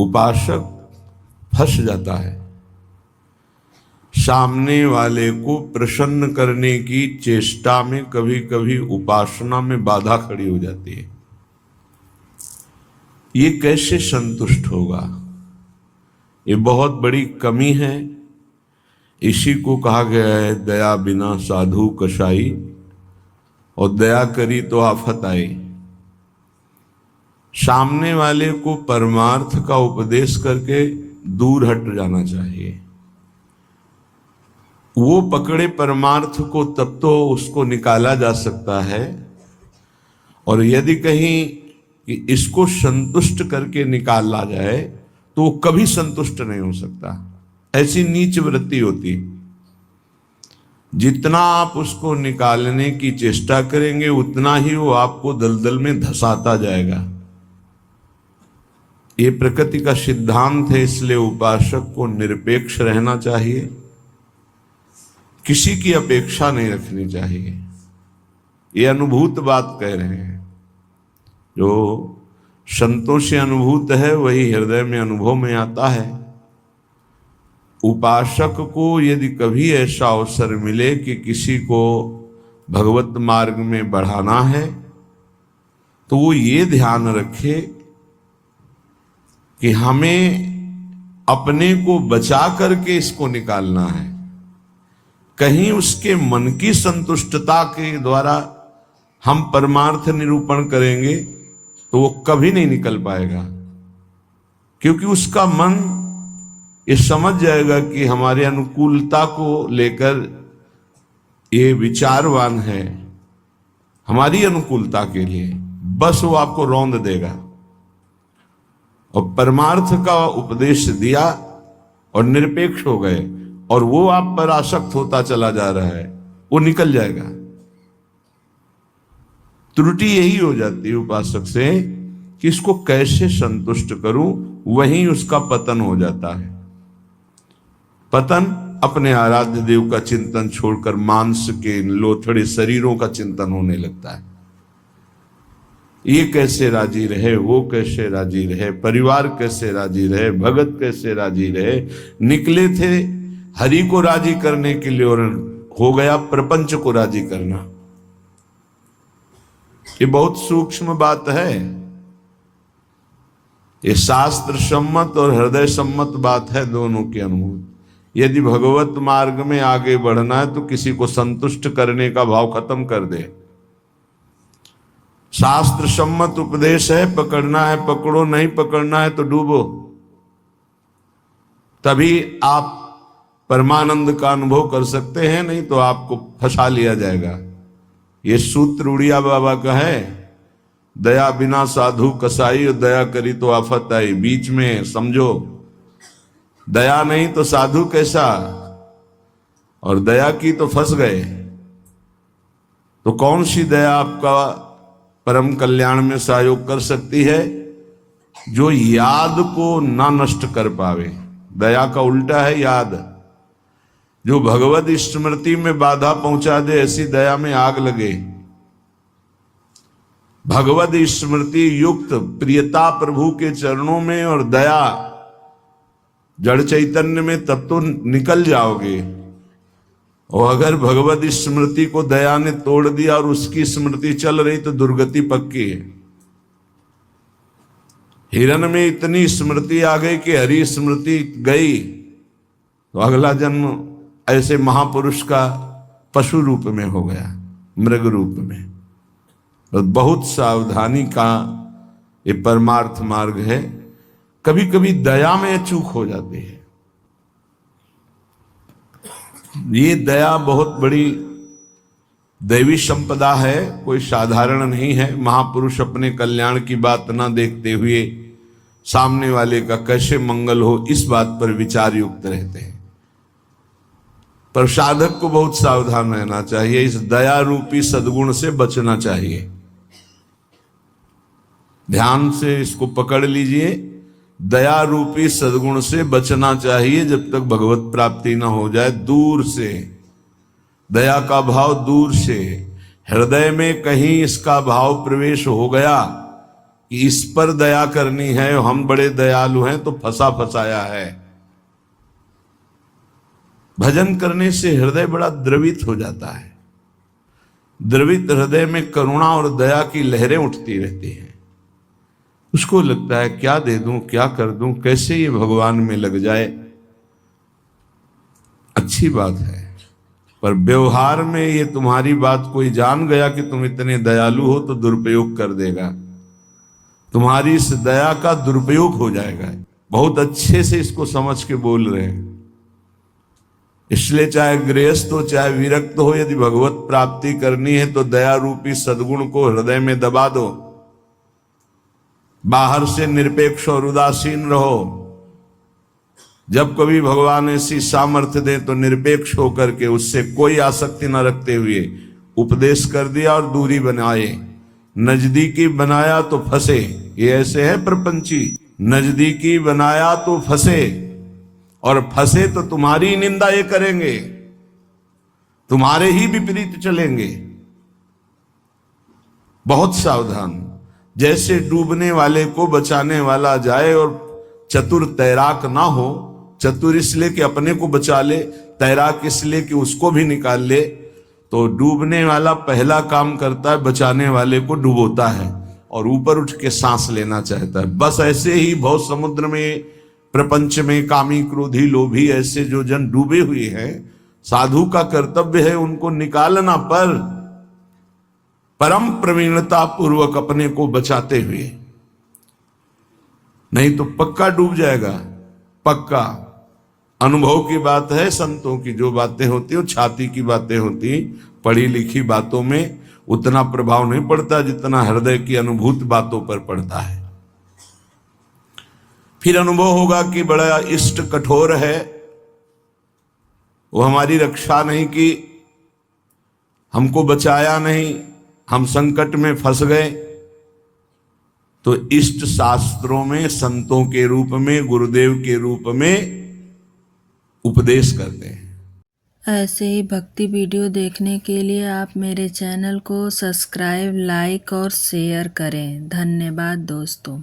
उपासक फंस जाता है। सामने वाले को प्रसन्न करने की चेष्टा में कभी कभी उपासना में बाधा खड़ी हो जाती है। ये कैसे संतुष्ट होगा? ये बहुत बड़ी कमी है। इसी को कहा गया है दया बिना साधु कसाई, और दया करी तो आफत आई। सामने वाले को परमार्थ का उपदेश करके दूर हट जाना चाहिए। वो पकड़े परमार्थ को तब तो उसको निकाला जा सकता है, और यदि कहीं कि इसको संतुष्ट करके निकाला जाए तो वो कभी संतुष्ट नहीं हो सकता। ऐसी नीच वृत्ति होती। जितना आप उसको निकालने की चेष्टा करेंगे उतना ही वो आपको दलदल में धंसाता जाएगा। ये प्रकृति का सिद्धांत है, इसलिए उपासक को निरपेक्ष रहना चाहिए, किसी की अपेक्षा नहीं रखनी चाहिए। ये अनुभूत बात कह रहे हैं। जो संतों से अनुभूत है वही हृदय में अनुभव में आता है। उपासक को यदि कभी ऐसा अवसर मिले कि किसी को भगवत मार्ग में बढ़ाना है तो वो ये ध्यान रखे कि हमें अपने को बचा करके इसको निकालना है। कहीं उसके मन की संतुष्टता के द्वारा हम परमार्थ निरूपण करेंगे तो वो कभी नहीं निकल पाएगा, क्योंकि उसका मन ये समझ जाएगा कि हमारे अनुकूलता को लेकर ये विचारवान है, हमारी अनुकूलता के लिए, बस वो आपको रौंद देगा। और परमार्थ का उपदेश दिया और निरपेक्ष हो गए और वो आप पर आसक्त होता चला जा रहा है, वो निकल जाएगा। त्रुटि यही हो जाती है उपासक से कि इसको कैसे संतुष्ट करूं, वहीं उसका पतन हो जाता है। पतन अपने आराध्य देव का चिंतन छोड़कर मांस के लोथड़े शरीरों का चिंतन होने लगता है। ये कैसे राजी रहे, वो कैसे राजी रहे, परिवार कैसे राजी रहे, भगत कैसे राजी रहे। निकले थे हरि को राजी करने के लिए और हो गया प्रपंच को राजी करना। ये बहुत सूक्ष्म बात है। ये शास्त्र सम्मत और हृदय सम्मत बात है, दोनों के अनुभूत। यदि भगवत मार्ग में आगे बढ़ना है तो किसी को संतुष्ट करने का भाव खत्म कर दे। शास्त्र सम्मत उपदेश है, पकड़ना है पकड़ो, नहीं पकड़ना है तो डूबो। तभी आप परमानंद का अनुभव कर सकते हैं, नहीं तो आपको फंसा लिया जाएगा। ये सूत्र उड़िया बाबा का है, दया बिना साधु कसाई और दया करी तो आफत आई। बीच में समझो, दया नहीं तो साधु कैसा, और दया की तो फंस गए। तो कौन सी दया आपका परम कल्याण में सहयोग कर सकती है? जो याद को ना नष्ट कर पावे। दया का उल्टा है याद। जो भगवत स्मृति में बाधा पहुंचा दे, ऐसी दया में आग लगे। भगवत स्मृति युक्त प्रियता प्रभु के चरणों में और दया जड़ चैतन्य में, तब तो निकल जाओगे। और अगर भगवत स्मृति को दया ने तोड़ दिया और उसकी स्मृति चल रही तो दुर्गति पक्की है। हिरण में इतनी स्मृति आ गई कि हरि स्मृति गई तो अगला जन्म ऐसे महापुरुष का पशु रूप में हो गया, मृग रूप में। तो बहुत सावधानी का ये परमार्थ मार्ग है। कभी कभी दया में चूक हो जाती है। ये दया बहुत बड़ी दैवी संपदा है, कोई साधारण नहीं है। महापुरुष अपने कल्याण की बात ना देखते हुए सामने वाले का कैसे मंगल हो, इस बात पर विचार युक्त रहते हैं। पर साधक को बहुत सावधान रहना चाहिए। इस दया रूपी सद्गुण से बचना चाहिए। ध्यान से इसको पकड़ लीजिए। दया रूपी सद्गुण से बचना चाहिए जब तक भगवत प्राप्ति न हो जाए। दूर से दया का भाव, दूर से हृदय में कहीं इसका भाव प्रवेश हो गया कि इस पर दया करनी है, हम बड़े दयालु हैं, तो फंसा फंसाया है। भजन करने से हृदय बड़ा द्रवित हो जाता है। द्रवित हृदय में करुणा और दया की लहरें उठती रहती हैं। उसको लगता है क्या दे दूं, क्या कर दूं, कैसे ये भगवान में लग जाए। अच्छी बात है, पर व्यवहार में ये तुम्हारी बात कोई जान गया कि तुम इतने दयालु हो तो दुरुपयोग कर देगा, तुम्हारी इस दया का दुरुपयोग हो जाएगा। बहुत अच्छे से इसको समझ के बोल रहे हैं। इसलिए चाहे गृहस्थ हो चाहे विरक्त हो, यदि भगवत प्राप्ति करनी है तो दया रूपी सद्गुण को हृदय में दबा दो। बाहर से निरपेक्ष और उदासीन रहो। जब कभी भगवान ऐसी सामर्थ्य दे तो निरपेक्ष होकर के उससे कोई आसक्ति न रखते हुए उपदेश कर दिया और दूरी बनाए। नजदीकी बनाया तो फंसे, ये ऐसे है प्रपंची। नजदीकी बनाया तो फंसे, और फंसे तो तुम्हारी निंदा ये करेंगे, तुम्हारे ही विपरीत चलेंगे। बहुत सावधान। जैसे डूबने वाले को बचाने वाला जाए और चतुर तैराक ना हो, चतुर इसलिए कि अपने को बचा ले, तैराक इसलिए कि उसको भी निकाल ले, तो डूबने वाला पहला काम करता है बचाने वाले को डुबोता है और ऊपर उठ के सांस लेना चाहता है। बस ऐसे ही बहुत समुद्र में, प्रपंच में कामी क्रोधी लोभी ऐसे जो जन डूबे हुए हैं, साधु का कर्तव्य है उनको निकालना, पर परम प्रवीणता पूर्वक अपने को बचाते हुए, नहीं तो पक्का डूब जाएगा। पक्का अनुभव की बात है। संतों की जो बातें होती है वो छाती की बातें होती, पढ़ी लिखी बातों में उतना प्रभाव नहीं पड़ता जितना हृदय की अनुभूत बातों पर पड़ता है। फिर अनुभव होगा कि बड़ा इष्ट कठोर है, वो हमारी रक्षा नहीं की, हमको बचाया नहीं, हम संकट में फंस गए। तो इष्ट शास्त्रों में संतों के रूप में, गुरुदेव के रूप में उपदेश करते हैं। ऐसे ही भक्ति वीडियो देखने के लिए आप मेरे चैनल को सब्सक्राइब, लाइक और शेयर करें। धन्यवाद दोस्तों।